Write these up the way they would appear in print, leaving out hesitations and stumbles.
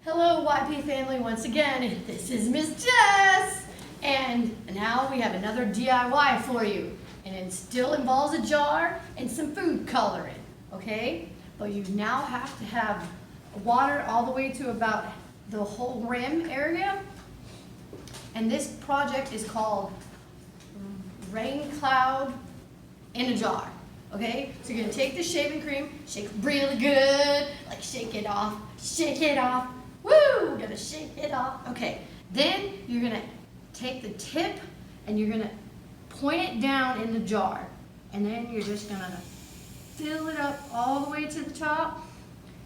Hello YP family once again, this is Miss Jess, and now we have another DIY for you, and it still involves a jar and some food coloring, okay? But you now have to have water all the way to about the whole rim area, and this project is called Rain Cloud in a Jar. Okay, so you're gonna take the shaving cream, shake really good, like shake it off, woo, gotta shake it off. Okay, then you're gonna take the tip and you're gonna point it down in the jar, and then you're just gonna fill it up all the way to the top,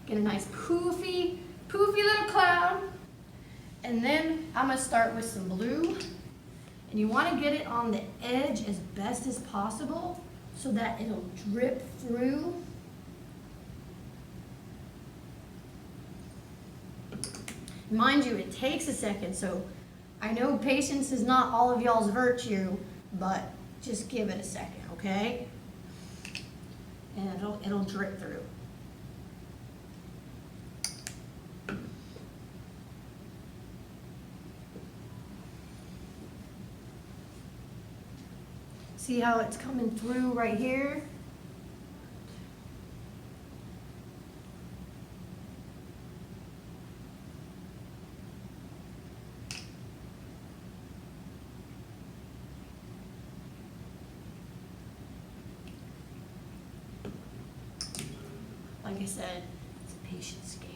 get a nice poofy little cloud, and then I'm gonna start with some blue, and you wanna get it on the edge as best as possible, so that it'll drip through. Mind you, it takes a second, so I know patience is not all of y'all's virtue, but just give it a second, okay? And it'll drip through. See how it's coming through right here? Like I said, it's a patience game.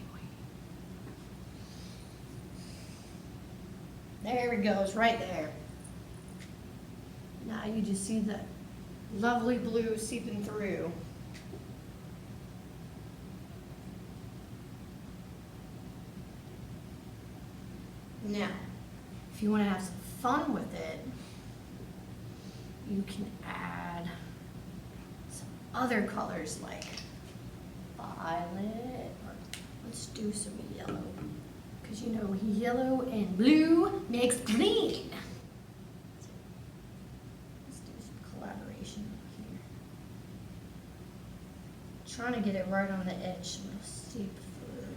There it goes, right there. Now you just see the lovely blue seeping through. Now, if you want to have some fun with it, you can add some other colors like violet, or let's do some yellow, because you know yellow and blue makes green. Trying to get it right on the edge so it'll seep through.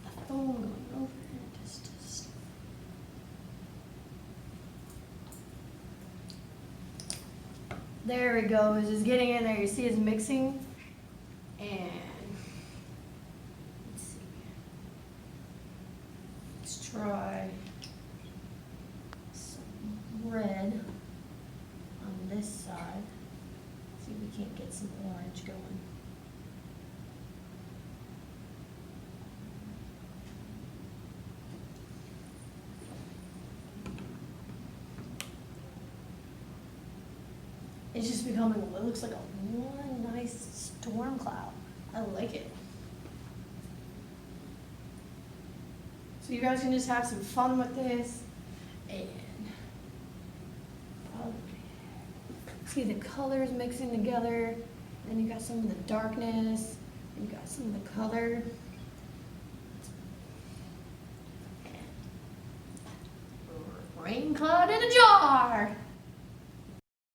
The foam going over it just. There it goes. It's getting in there. You see it's mixing. And let's see. Let's try some red on this side. See if we can't get some orange going. It's just becoming, it looks like a one nice storm cloud. I like it. So you guys can just have some fun with this, and see the colors mixing together, then you got some of the darkness, and you got some of the color. Rain cloud in a jar.